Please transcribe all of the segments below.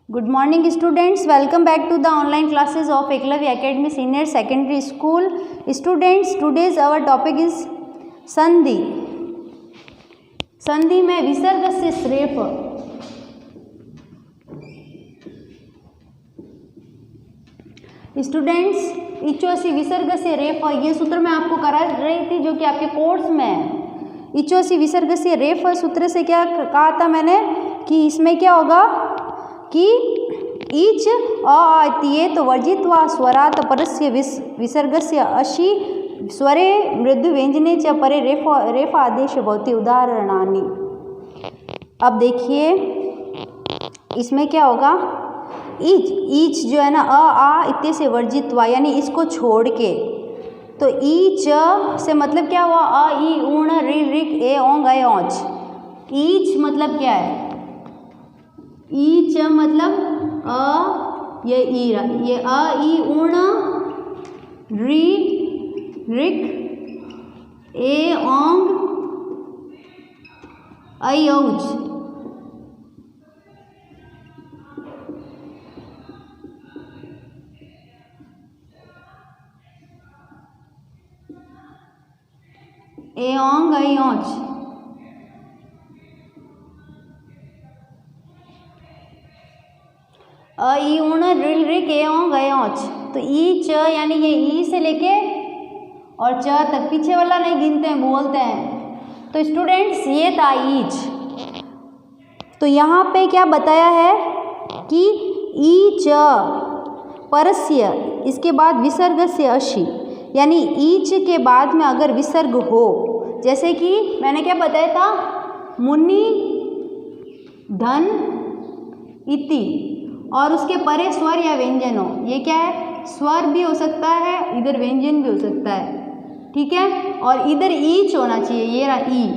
Good morning students, welcome back to the online classes of Eklavya Academy Senior Secondary School. Students, today's our topic is संधि. संधि में विसर्ग से श्रेफ. Students, इचोसी विसर्ग से रेफ, ये सूत्र मैं आपको करा रही थी जो कि आपके कोर्स में है. इचोसी विसर्ग से रेफ सूत्र से क्या कहा था मैंने कि इसमें क्या होगा कि ईच अतीये तो वर्जित्वा स्वरात परस्य विसर्गस्य अशी स्वरे मृदु व्यंजने च परे रेफ आदेश भवति. उदाहरणानि. अब देखिए इसमें क्या होगा, ईच जो है ना आ इत्ते से वर्जित्वा यानी इसको छोड़ के, तो ईच से मतलब क्या हुआ, अ ई ऊण रि रिक ए ओंग ए औच. ईच मतलब क्या है, ईच मतलब ये ई, ये अ ई ऊण रि रिक ए ओंग ऐ औच. ए ओंग ऐ औच. अ ई ऊण रिल रिक ए ओंग ऐ औच. तो ई च यानी ये ई से लेके और च तक, पीछे वाला नहीं गिनते हैं, बोलते हैं. तो स्टूडेंट्स ये था ईच. तो यहाँ पे क्या बताया है कि ई च परस्य, इसके बाद विसर्ग से अशी, यानी ईच के बाद में अगर विसर्ग हो, जैसे कि मैंने क्या बताया था, मुनि धन इति, और उसके परे स्वर या व्यंजन हो. ये क्या है, स्वर भी हो सकता है, इधर व्यंजन भी हो सकता है, ठीक है. और इधर ईच होना चाहिए, ये रहा ई.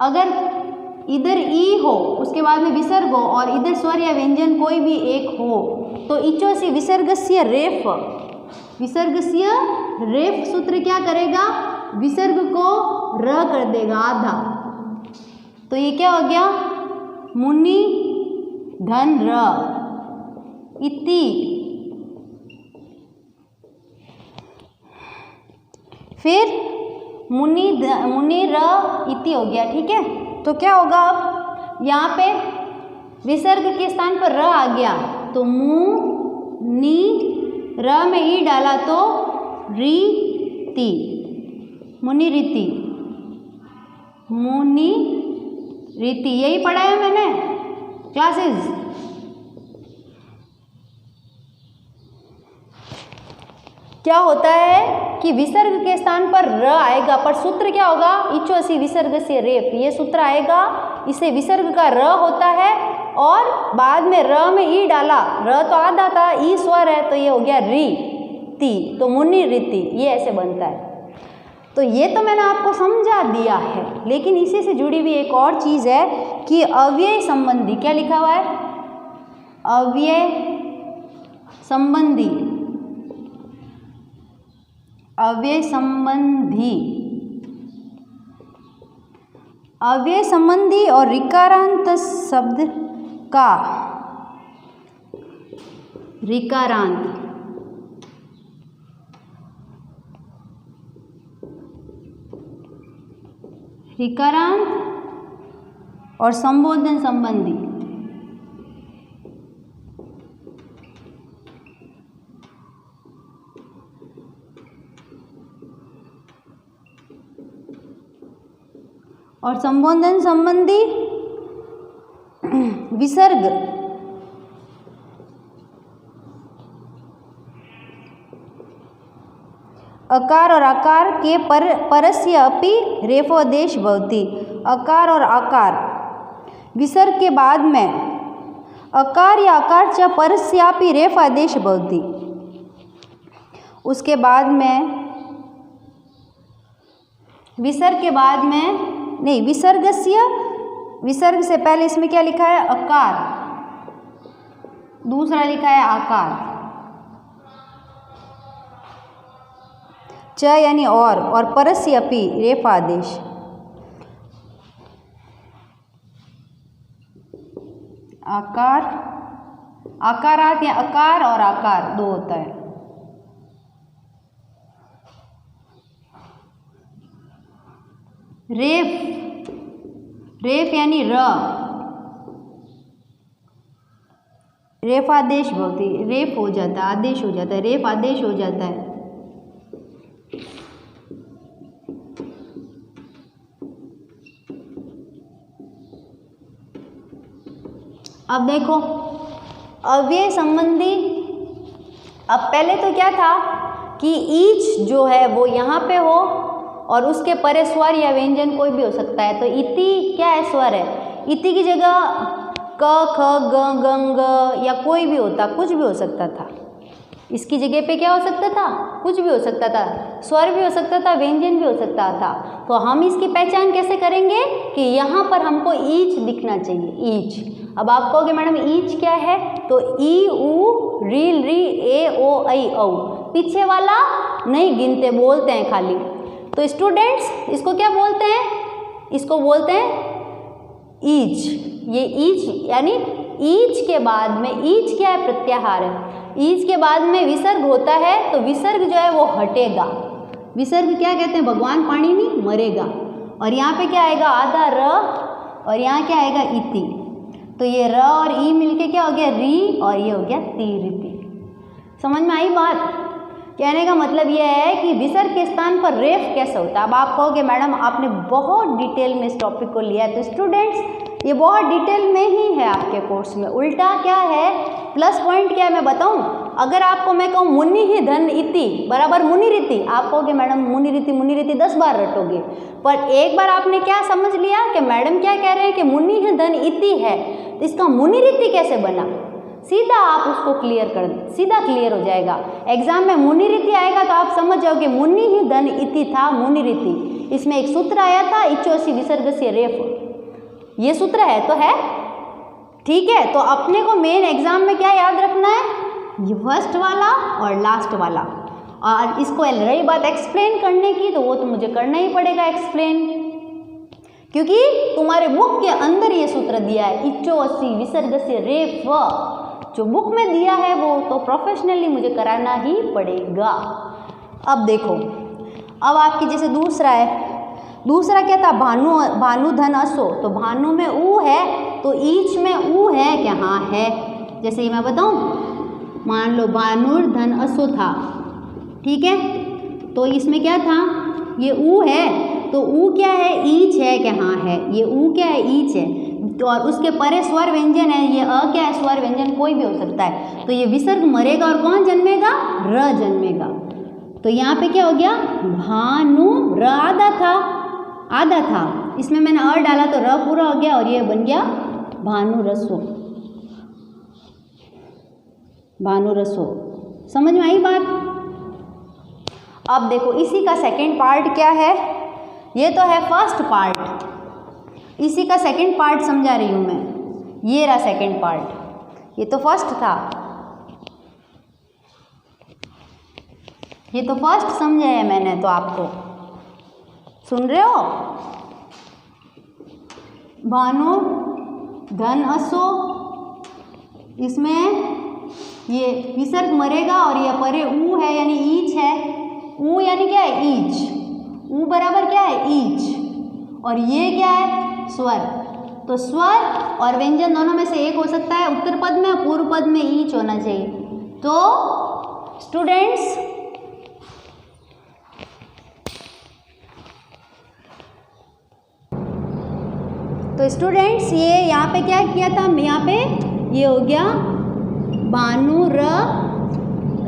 अगर इधर ई हो उसके बाद में विसर्ग हो और इधर स्वर या व्यंजन कोई भी एक हो, तो इचोसी विसर्गस्य रेफ, विसर्गस्य रेफ सूत्र क्या करेगा, विसर्ग को र कर देगा आधा. तो ये क्या हो गया, मुनि धन र इति. फिर मुनि र इति हो गया, ठीक है. तो क्या होगा, अब यहाँ पे विसर्ग के स्थान पर र आ गया, तो मु नी र में ई डाला तो री ति, मुनि रीति, मुनि रीति. यही पढ़ा है मैंने क्लासेस. क्या होता है कि विसर्ग के स्थान पर र आएगा, पर सूत्र क्या होगा, इचोसी विसर्ग से रेफ, ये सूत्र आएगा. इसे विसर्ग का र होता है और बाद में र में ई डाला, र तो आधा था, ई स्वर है, तो ये हो गया री ति, तो मुनि रीति. ये ऐसे बनता है. तो ये तो मैंने आपको समझा दिया है, लेकिन इसी से जुड़ी हुई एक और चीज़ है कि अव्यय संबंधी. क्या लिखा हुआ है, अव्यय संबंधी, अव्यय संबंधी, अव्यय संबंधी और ऋकारांत शब्द का ऋकारांत, ऋकारांत और संबोधन संबंधी. और संबोधन संबंधी विसर्ग अकार और आकार के परस्य अपि रेफोदेश भवति. अकार और आकार, विसर्ग के बाद में अकार या आकार च परस्यापि रेफ आदेश भवति. उसके बाद में विसर्ग के बाद में नहीं, विसर्गस्य, विसर्ग से पहले इसमें क्या लिखा है, अकार, दूसरा लिखा है आकार, च यानी और परस्यपि रेफ आदेश. आकार आकारात या अकार और आकार दो होता है। रेफ, रेफ यानी र, रेफ आदेश भवति, रेफ हो जाता है, आदेश हो जाता है, रेफ आदेश हो जाता है। अब देखो अव्यय संबंधी, अब पहले तो क्या था कि ईच जो है वो यहाँ पे हो और उसके परे स्वर या व्यंजन कोई भी हो सकता है। तो इति क्या है, स्वर है। इति की जगह क, ख, ग, गंग या कोई भी होता, कुछ भी हो सकता था। इसकी जगह पे क्या हो सकता था, कुछ भी हो सकता था, स्वर भी हो सकता था, व्यंजन भी हो सकता था। तो हम इसकी पहचान कैसे करेंगे कि यहाँ पर हमको ईच दिखना चाहिए, ईच। अब आप कहोगे मैडम ईच क्या है, तो ई ऊ रील री ए ओ ऐ औ, पीछे वाला नहीं गिनते, बोलते हैं खाली। तो स्टूडेंट्स इसको क्या बोलते हैं, इसको बोलते हैं ईच। ये ईच यानी ईच के बाद में, ईच क्या है, प्रत्याहार है। ईच के बाद में विसर्ग होता है तो विसर्ग जो है वो हटेगा। विसर्ग क्या कहते हैं, भगवान पाणिनि मरेगा। और यहाँ पे क्या आएगा, आधा र और यहाँ क्या आएगा, इति। तो ये र और ई मिलके क्या हो गया, री, और ये हो गया ती। समझ में आई बात? कहने का मतलब यह है कि विसर्ग के स्थान पर रेफ कैसे होता है। अब आप कहोगे मैडम आपने बहुत डिटेल में इस टॉपिक को लिया है, तो स्टूडेंट्स ये बहुत डिटेल में ही है आपके कोर्स में। उल्टा क्या है, प्लस पॉइंट क्या है मैं बताऊं, अगर आपको मैं कहूँ मुनि ही धन इति बराबर मुनि रीति, आप कहोगे मैडम मुनि रीति 10 बार रटोगे, पर एक बार आपने क्या समझ लिया कि मैडम क्या कह रहे हैं कि मुनि ही धन इति है, तो इसका मुनि रीति कैसे बना, सीधा आप उसको क्लियर कर, सीधा क्लियर हो जाएगा। एग्जाम में मुनि रीति आएगा तो आप समझ जाओगे मुनि ही धन इति था मुनि रीति। इसमें एक सूत्र आया था इचोसी विसर्ग से रेफ, ये सूत्र है तो है, ठीक है। तो अपने को मेन एग्जाम में क्या याद रखना है, ये फर्स्ट वाला और लास्ट वाला। और इसको रही बात एक्सप्लेन करने की, तो वो तो मुझे करना ही पड़ेगा एक्सप्लेन, क्योंकि तुम्हारे बुक के अंदर ये सूत्र दिया है इचोसी विसर्ग से रेफ, जो बुक में दिया है वो तो प्रोफेशनली मुझे कराना ही पड़ेगा। अब देखो, अब आपकी जैसे दूसरा है, दूसरा क्या था, भानु, भानु धन असो, तो भानु में ऊ है तो ईच में ऊ है क्या, हाँ है। जैसे मैं बताऊं, मान लो भानुर धन असो था, ठीक है, तो इसमें क्या था, ये ऊ है तो ऊ क्या है, ईच है क्या, हाँ है, ये ऊ क्या है, ईच है। तो और उसके परे स्वर व्यंजन है, ये अ क्या है, स्वर व्यंजन कोई भी हो सकता है। तो ये विसर्ग मरेगा और कौन जन्मेगा, र जन्मेगा। तो यहाँ पे क्या हो गया, भानु, र आधा था, आधा था, इसमें मैंने अ डाला तो र पूरा हो गया और ये बन गया भानु रसो, भानु रसो। समझ में आई बात? अब देखो इसी का सेकंड पार्ट क्या है, ये तो है फर्स्ट पार्ट, इसी का सेकंड पार्ट समझा रही हूँ मैं, ये रहा सेकंड पार्ट, ये तो फर्स्ट था, ये तो फर्स्ट समझा है मैंने तो आपको, सुन रहे हो। भानु धन असो, इसमें ये विसर्ग मरेगा और ये परे ऊ है यानी ईच है, ऊ यानी क्या है, ईच, ऊ बराबर क्या है, ईच, और ये क्या है, स्वर। तो स्वर और व्यंजन दोनों में से एक हो सकता है, उत्तर पद में और पूर्व पद में ईच होना चाहिए। तो स्टूडेंट्स ये यहाँ पे क्या किया था, यहाँ पे ये हो गया भानु र,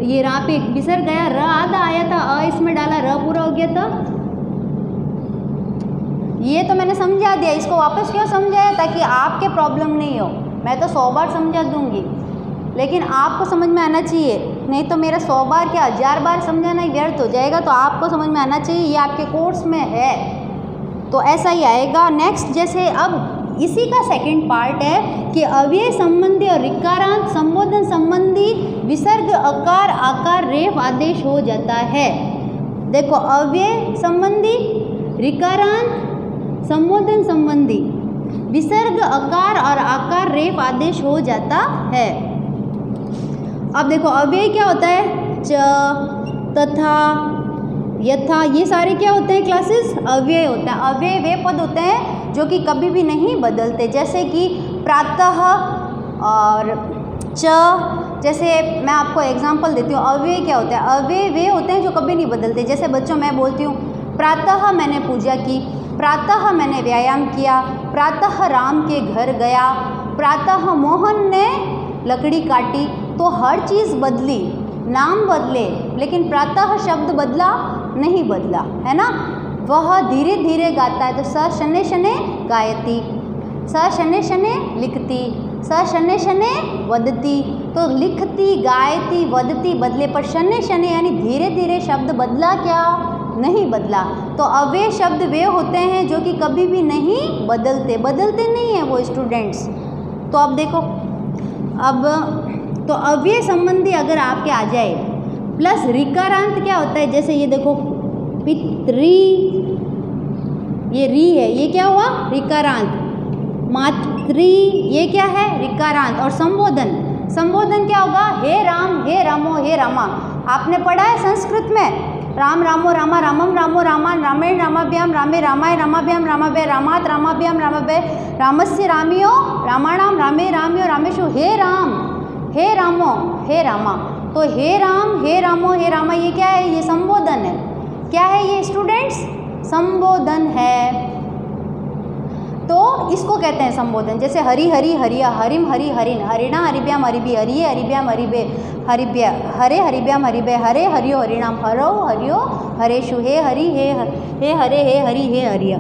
ये यहाँ पे विसर्ग गया, र आधा आया था, अ इसमें डाला, र पूरा हो गया था। ये तो मैंने समझा दिया, इसको वापस क्यों समझाया, ताकि आपके प्रॉब्लम नहीं हो। मैं तो 100 बार समझा दूंगी, लेकिन आपको समझ में आना चाहिए, नहीं तो मेरा 100 बार क्या 1000 बार समझाना ही व्यर्थ हो जाएगा। तो आपको समझ में आना चाहिए, ये आपके कोर्स में है तो ऐसा ही आएगा। नेक्स्ट जैसे अब इसी का सेकंड पार्ट है कि अव्यय संबंधी और ऋकारांत संबोधन संबंधी विसर्ग अकार आकार रेफ आदेश हो जाता है। देखो अव्यय संबंधी, ऋकारांत, संबोधन संबंधी विसर्ग अकार और आकार रेफ आदेश हो जाता है। अब देखो अव्यय क्या होता है, च, तथा, यथा, ये सारे क्या होते हैं क्लासेस, अव्यय होते हैं। अव्यय वे पद होते हैं जो कि कभी भी नहीं बदलते, जैसे कि प्रातः और च। जैसे मैं आपको एग्जांपल देती हूँ, अव्यय क्या होता है, अव्यय वे होते हैं जो कभी नहीं बदलते। जैसे बच्चों मैं बोलती हूँ प्रातः मैंने पूजा की, प्रातः मैंने व्यायाम किया, प्रातः राम के घर गया, प्रातः मोहन ने लकड़ी काटी। तो हर चीज़ बदली, नाम बदले, लेकिन प्रातः शब्द बदला नहीं, बदला है ना। वह धीरे धीरे गाता है, तो स शनै शनै गायति, स शनै शनै लिखती, स शनै शनै वदती। तो लिखती, गायती, वदती बदले, पर शनै शनै यानी धीरे धीरे शब्द बदला क्या, नहीं बदला। तो अव्यय शब्द वे होते हैं जो कि कभी भी नहीं बदलते, बदलते नहीं हैं वो स्टूडेंट्स। तो अब देखो, अब तो अव्यय संबंधी अगर आपके आ जाए, प्लस ऋकारांत क्या होता है, जैसे ये देखो पितृ, ये री है, ये क्या हुआ ऋकारांत। मातृ, ये क्या है ऋकारांत। और संबोधन, संबोधन क्या होगा, हे राम, हे रामो, हे रामा। आपने पढ़ा है संस्कृत में, राम रामो रामा, रामम रामो रामान, रामेण रामाभ्याम, रामे रामाय, रामाभ्याम रामाभ्य, रामात रामाभ्याम रामाभ्य, रामस्य रामियो, रामाणाम रामे रामियो, रामेशु। हे राम, हे रामो, हे रामा। तो हे राम, हे रामो, हे रामा, ये क्या है, ये संबोधन है। क्या है ये स्टूडेंट्स, संबोधन है। तो इसको कहते हैं संबोधन। जैसे हरि हरि हरिया, हरिम हरि हरिन, हरिणा हरिभ्याम हरिभि, हरिये हरिभ्याम हरिभे हरिभ्य, हरे हरिभ्याम हरिभे, हरे हरियो हरिणाम, हरो हरियो हरेशु, हे हरि हे हरे, हे हरि हे हरिया।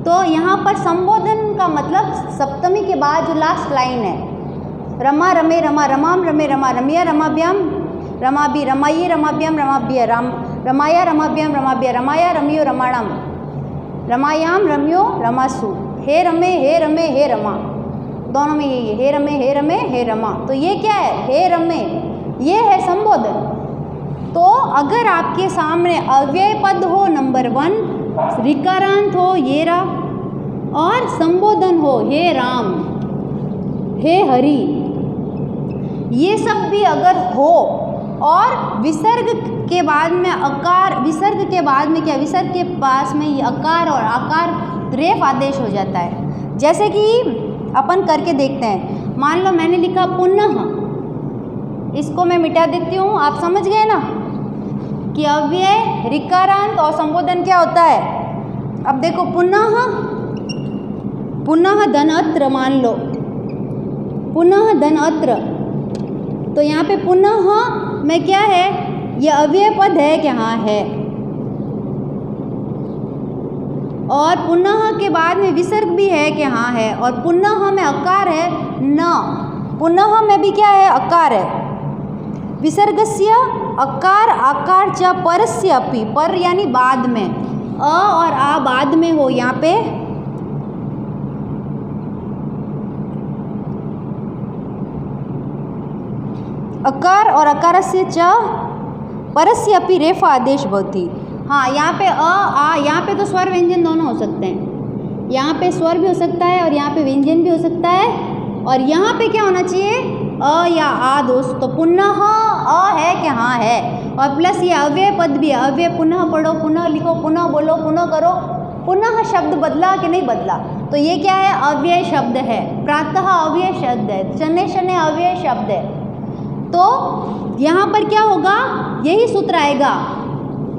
तो यहाँ पर संबोधन का मतलब सप्तमी के बाद जो लास्ट लाइन है, रमा रमे रमा, रमाम रमे रमा, रमिया रमाभ्याम रमाभि, रमाइये रमाभ्याम रमाभ्य, रमाया रमाभ्याम रमाभ्य, रमाया रमियो रमाणाम, रमायाम रम्यो रमासु। हे रमे, हे रमे, हे रमा, दोनों में यही है, हे रमे, हे रमे, हे रमा। तो ये क्या है, हे रमे, ये है संबोधन। तो अगर आपके सामने अव्यय पद हो नंबर 1, ऋकारांत हो ये रा, और संबोधन हो हे राम, हे हरि, ये सब भी अगर हो, और विसर्ग के बाद में अकार, विसर्ग के बाद में क्या, विसर्ग के पास में ये अकार और आकार रेफ आदेश हो जाता है। जैसे कि अपन करके देखते हैं, मान लो मैंने लिखा पुनः, इसको मैं मिटा देती हूँ, आप समझ गए ना कि अव्यय, ऋकारांत और संबोधन क्या होता है। अब देखो पुनः, पुनः धन अत्र, मान लो पुनः धन अत्र, तो यहाँ पे पुनः में क्या है, ये अव्यय पद है कि हाँ है, और पुनः के बाद में विसर्ग भी है कि हाँ है, और पुनः में अकार है न, पुनः में भी क्या है, अकार है। विसर्गस्य अकार आकार च परस्य अपि, पर यानी बाद में, अ और आ बाद में हो, यहाँ पे अकार और अकारस्य च परस्य अपि रेफा आदेश भवति। हाँ, यहाँ पे अ आ, यहाँ पे तो स्वर व्यंजन दोनों हो सकते हैं, यहाँ पे स्वर भी हो सकता है और यहाँ पे व्यंजन भी हो सकता है। और यहाँ पे क्या होना चाहिए, अ या आ दोस्त। तो पुनः अ है कि हाँ है, और प्लस ये अव्यय पद भी है, अव्यय पुनः पढ़ो, पुनः लिखो, पुनः बोलो, पुनः करो, पुनः शब्द बदला कि नहीं बदला, तो ये क्या है, अव्यय शब्द है। प्रातः अव्यय शब्द है, शनै शनै अव्यय शब्द है। तो यहाँ पर क्या होगा, यही सूत्र आएगा,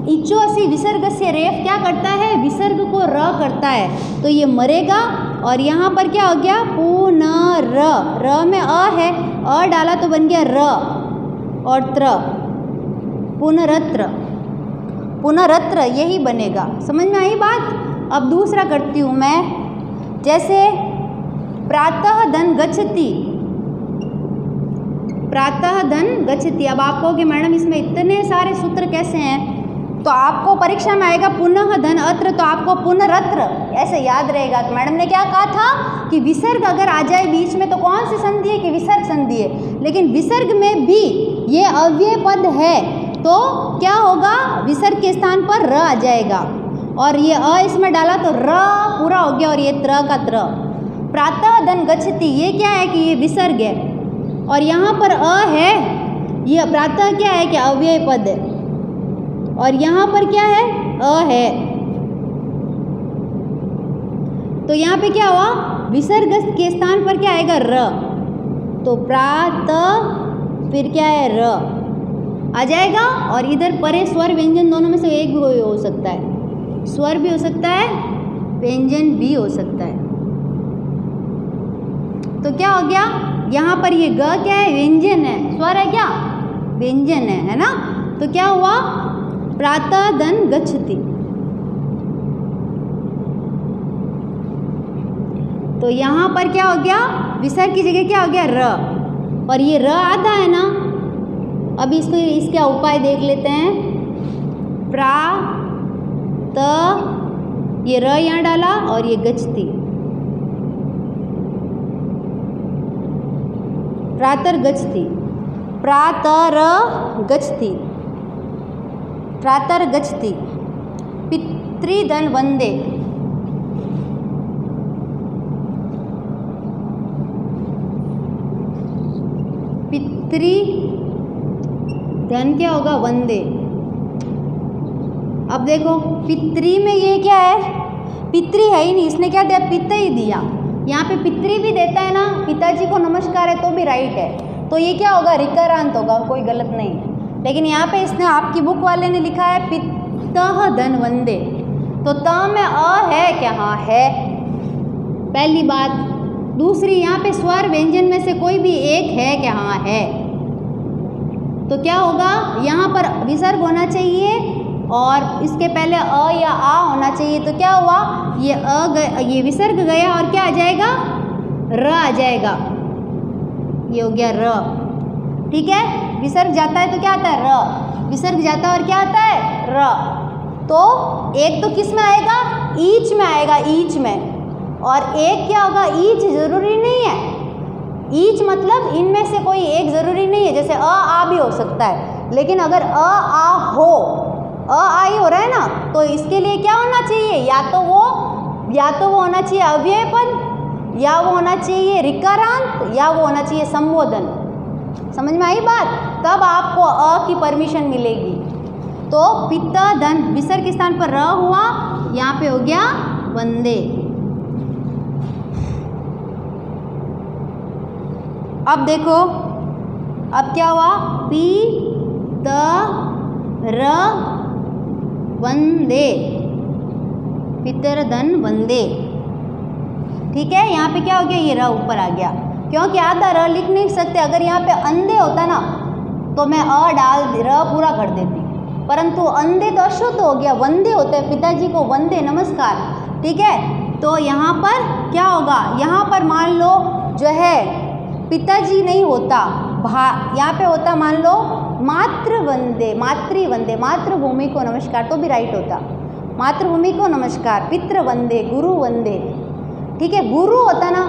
इचो असी विसर्ग से रेफ क्या करता है, विसर्ग को र करता है, तो ये मरेगा। और यहाँ पर क्या हो गया, पुनर, र में अ है, अ डाला तो बन गया र और त्र, पुनरत्र, पुनरत्र यही बनेगा। समझ में आई बात। अब दूसरा करती हूँ मैं, जैसे प्रातः धन गच्छति, प्रातः धन गच्छति। अब आप कहोगे मैडम इसमें इतने सारे सूत्र कैसे हैं, तो आपको परीक्षा में आएगा पुनः धन अत्र, तो आपको पुनरत्र ऐसे याद रहेगा कि मैडम ने क्या कहा था कि विसर्ग अगर आ जाए बीच में तो कौन सी संधि है, कि विसर्ग संधि है। लेकिन विसर्ग में भी ये अव्यय पद है, तो क्या होगा, विसर्ग के स्थान पर र आ जाएगा, और ये अ इसमें डाला तो र पूरा हो गया, और ये त्र का त्र। प्रातः धन गच्छति, ये क्या है कि ये विसर्ग है, और यहाँ पर अ है, ये प्रातः क्या है, क्या अव्यय पद है, और यहाँ पर क्या है, अ है। तो यहाँ पे क्या हुआ, विसर्ग के स्थान पर क्या आएगा, र। तो प्रातः फिर क्या है, र आ जाएगा। और इधर परे स्वर व्यंजन दोनों में से एक भी हो सकता है, स्वर भी हो सकता है, व्यंजन भी हो सकता है। तो क्या हो गया, यहाँ पर ये ग क्या है, व्यंजन है, स्वर है क्या, व्यंजन है ना। तो क्या हुआ, प्रातः धन गच्छति। तो यहाँ पर क्या हो गया, विसर्ग की जगह क्या हो गया, र, और ये र आधा है ना। अब इसका उपाय देख लेते हैं। प्रातः, ये र यहाँ डाला और ये गच्छति, प्रातर गच्छति, प्रातर गच्छति, प्रातर गच्छति, पितृधन वंदे, पितृधन क्या होगा, वंदे। अब देखो पितृ में ये क्या है, पितृ है ही नहीं, इसने क्या दिया, पिता ही दिया। यहाँ पे पितृ भी देता है ना, पिताजी को नमस्कार है तो भी राइट है। तो ये क्या होगा, रिकरांत होगा, कोई गलत नहीं है। लेकिन यहाँ पे इसने, आपकी बुक वाले ने लिखा है पितः धन वंदे। तो त में अ है क्या, हाँ है, पहली बात। दूसरी, यहाँ पे स्वर व्यंजन में से कोई भी एक है क्या, हाँ है। तो क्या होगा, यहाँ पर विसर्ग होना चाहिए और इसके पहले अ या आ होना चाहिए। तो क्या हुआ, ये विसर्ग गया और क्या आ जाएगा, र आ जाएगा। ये हो गया र, ठीक है। विसर्ग जाता है तो क्या आता है, र, विसर्ग जाता है और क्या आता है, र। तो एक तो किस में आएगा, ईच में आएगा, ईच में। और एक क्या होगा, ईच जरूरी नहीं है, ईच मतलब इनमें से कोई एक जरूरी नहीं है। जैसे अ आ भी हो सकता है, लेकिन अगर अ आ हो, अ आ ही हो रहा है ना, तो इसके लिए क्या होना चाहिए, या तो वो होना चाहिए अव्यय पद, या वो होना चाहिए रिकारांत, या वो होना चाहिए संबोधन। समझ में आई बात, तब आपको अ की परमिशन मिलेगी। तो पिता धन, विसर्ग के स्थान पर र हुआ, यहाँ पे हो गया वंदे। अब देखो, अब क्या हुआ, पी त र वंदे, पितर धन वंदे, ठीक है। यहाँ पे क्या हो गया, ये र ऊपर आ गया, क्योंकि आधा र लिख नहीं सकते। अगर यहाँ पे अंधे होता ना तो मैं अ डाल र पूरा कर देती, परंतु अंधे तो अशुद्ध हो गया, वंदे होते हैं, पिताजी को वंदे, नमस्कार, ठीक है। तो यहाँ पर क्या होगा, यहाँ पर मान लो जो है पिताजी नहीं होता, यहाँ पे होता मान लो मातृ वंदे, मातृ वंदे, मातृभूमि को नमस्कार, तो भी राइट होता, मातृभूमि को नमस्कार, पितृ वंदे, गुरु वंदे, ठीक है। गुरु होता ना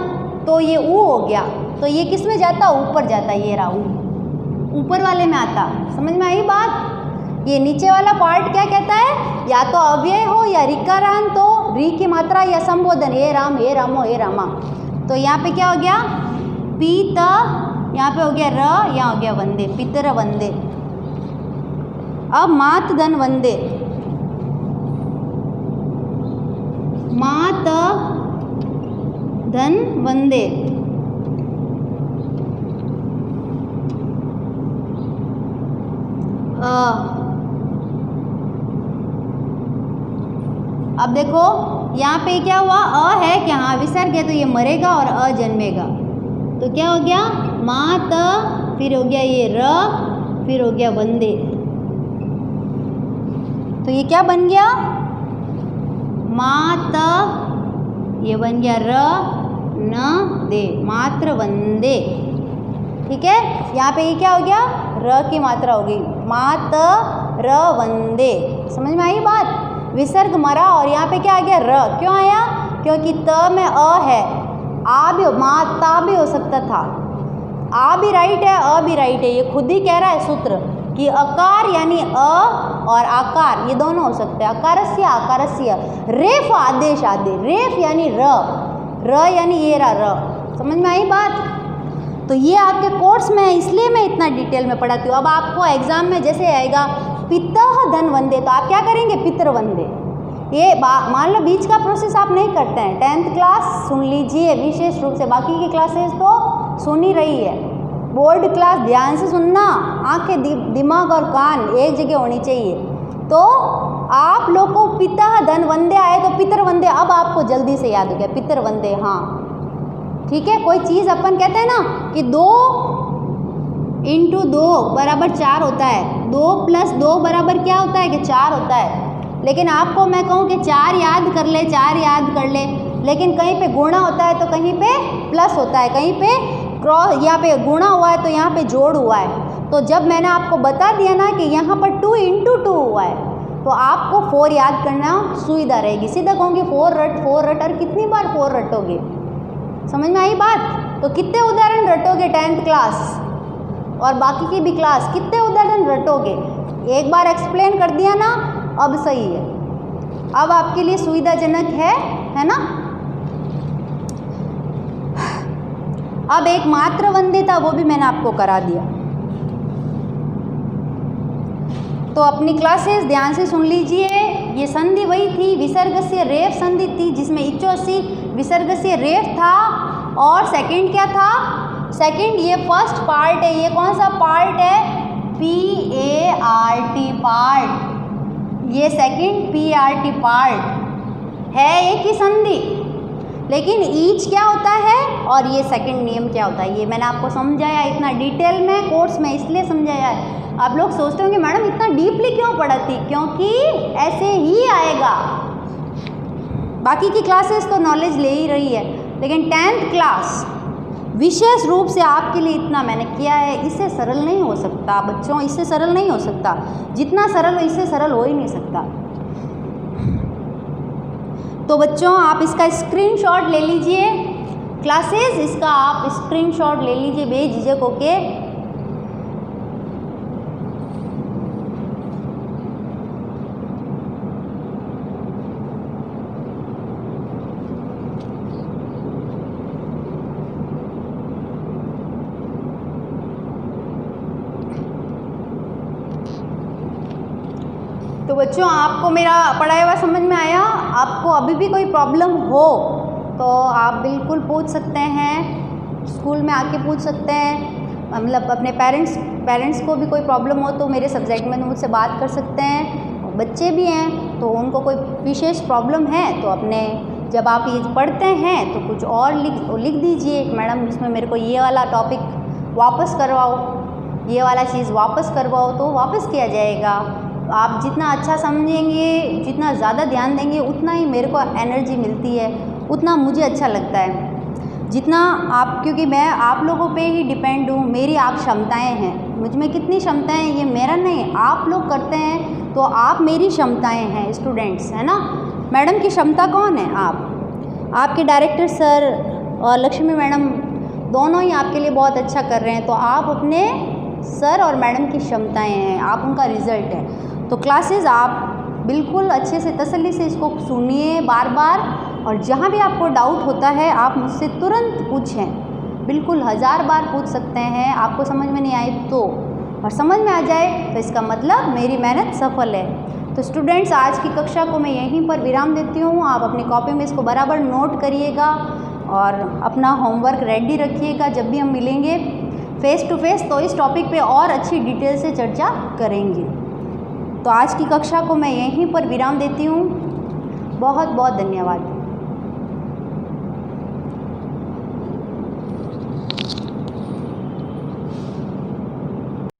तो ये ऊ हो गया, तो ये किस में जाता, ऊपर जाता, ये रहा ऊ, ऊपर वाले में आता। समझ में आई बात। ये नीचे वाला पार्ट क्या कहता है, या तो अव्यय हो या रिकारांत हो, री की मात्रा या संबोधन, हे राम, हे रामो, हे रामा। तो यहाँ पे क्या हो गया, पीत, यहाँ पे हो गया र, यहाँ हो गया वंदे, पितर वंदे। अब मात धन वंदे, मात धन वंदे, अब देखो यहाँ पे क्या हुआ, अ है क्या, हाँ विसर्ग है, तो ये मरेगा और अ जन्मेगा। तो क्या हो गया, मात, फिर हो गया ये र, फिर हो गया वंदे। तो ये क्या बन गया, मात, ये बन गया र न दे, मात्र वंदे, ठीक है। यहाँ पे ये क्या हो गया, र की मात्रा हो गई, मात र वंदे। समझ में आई बात। विसर्ग मरा और यहाँ पे क्या आ गया, र। क्यों आया, क्योंकि त में अ है, आ भी, माता भी हो सकता था, आ भी राइट है, अ भी राइट है। ये खुद ही कह रहा है सूत्र कि अकार यानी अ और आकार ये दोनों हो सकते हैं, अकारस्य आकारस्य, रेफ आदेश आदे, रेफ यानी र, र यानी ये रहा र। समझ में आई बात। तो ये आपके कोर्स में है, इसलिए मैं इतना डिटेल में पढ़ाती हूँ। अब आपको एग्जाम में जैसे आएगा पितः धन वंदे, तो आप क्या करेंगे, पितृ वंदे। ये मान लो बीच का प्रोसेस आप नहीं करते हैं, 10th क्लास सुन लीजिए विशेष रूप से, बाकी की क्लासेस तो सुन ही रही है। बोर्ड क्लास ध्यान से सुनना, आंखें दिमाग और कान एक जगह होनी चाहिए। तो आप लोग को पितः धन वंदे आए तो पितृ वंदे अब आपको जल्दी से याद हो गया, पितृ वंदे। हाँ ठीक है, कोई चीज़ अपन कहते हैं ना कि 2 × 2 = 4 होता है, 2 + 2 बराबर क्या होता है कि 4 होता है। लेकिन आपको मैं कहूँ कि 4 याद कर ले, 4 याद कर ले, लेकिन कहीं पे गुणा होता है तो कहीं पे प्लस होता है, कहीं पे क्रॉस, यहाँ पे गुणा हुआ है तो यहाँ पे जोड़ हुआ है। तो जब मैंने आपको बता दिया ना कि यहाँ पर 2 × 2 हुआ है, तो आपको 4 याद करना सुविधा रहेगी। सीधा कहूँगी 4 रट, 4 रट, और कितनी बार 4 रटोगे, समझ में आई बात। तो कितने उदाहरण रटोगे 10th क्लास और बाकी की भी क्लास, कितने उदाहरण रटोगे। एक बार एक्सप्लेन कर दिया ना, अब सही है, अब आपके लिए सुविधाजनक है ना। अब एक मात्र वंदे था, वो भी मैंने आपको करा दिया। तो अपनी क्लासेस ध्यान से सुन लीजिए। ये संधि वही थी, विसर्ग से रेफ संधि थी, जिसमें इचोसी विसर्ग से रेफ था। और सेकंड क्या था, सेकंड ये फर्स्ट पार्ट है, ये कौन सा पार्ट है, PART पार्ट, ये सेकंड PRT पार्ट है, एक ही संधि। लेकिन ईच क्या होता है और ये सेकंड नियम क्या होता है, ये मैंने आपको समझाया इतना डिटेल में कोर्स में, इसलिए समझाया है। आप लोग सोचते होंगे मैडम इतना डीपली क्यों पढ़ाती, क्योंकि ऐसे ही आएगा। बाकी की क्लासेस तो नॉलेज ले ही रही है, लेकिन 10th क्लास विशेष रूप से आपके लिए इतना मैंने किया है, इससे सरल नहीं हो सकता बच्चों, इससे सरल नहीं हो सकता। जितना सरल हो इससे सरल हो ही नहीं सकता। तो बच्चों आप इसका स्क्रीनशॉट ले लीजिए, क्लासेस इसका आप स्क्रीनशॉट ले लीजिए बेझिझक होके। तो बच्चों आपको मेरा पढ़ाया हुआ समझ में आया। आपको अभी भी कोई प्रॉब्लम हो तो आप बिल्कुल पूछ सकते हैं, स्कूल में आके पूछ सकते हैं, मतलब अपने पेरेंट्स को भी कोई प्रॉब्लम हो तो मेरे सब्जेक्ट में मुझसे बात कर सकते हैं। बच्चे भी हैं तो उनको कोई विशेष प्रॉब्लम है तो अपने जब आप ये पढ़ते हैं तो कुछ और लिख दीजिए, मैडम इसमें मेरे को ये वाला टॉपिक वापस करवाओ, ये वाला चीज़ वापस करवाओ, तो वापस किया जाएगा। आप जितना अच्छा समझेंगे, जितना ज़्यादा ध्यान देंगे, उतना ही मेरे को एनर्जी मिलती है, उतना मुझे अच्छा लगता है। जितना आप, क्योंकि मैं आप लोगों पे ही डिपेंड हूँ, मेरी आप क्षमताएं हैं, मुझ में कितनी क्षमताएं ये मेरा नहीं, आप लोग करते हैं तो आप मेरी क्षमताएं हैं, स्टूडेंट्स है ना। मैडम की क्षमता कौन है, आप, आपके डायरेक्टर सर और लक्ष्मी मैडम दोनों ही आपके लिए बहुत अच्छा कर रहे हैं, तो आप अपने सर और मैडम की क्षमताएं हैं, आप उनका रिजल्ट है। तो क्लासेस आप बिल्कुल अच्छे से तसल्ली से इसको सुनिए बार बार, और जहाँ भी आपको डाउट होता है आप मुझसे तुरंत पूछें, बिल्कुल 1000 बार पूछ सकते हैं। आपको समझ में नहीं आए तो, और समझ में आ जाए तो इसका मतलब मेरी मेहनत सफल है। तो स्टूडेंट्स आज की कक्षा को मैं यहीं पर विराम देती हूँ। आप अपनी कॉपी में इसको बराबर नोट करिएगा और अपना होमवर्क रेडी रखिएगा। जब भी हम मिलेंगे फेस टू फेस तो इस टॉपिक पे और अच्छी डिटेल से चर्चा करेंगे। तो आज की कक्षा को मैं यहीं पर विराम देती हूँ। बहुत बहुत धन्यवाद।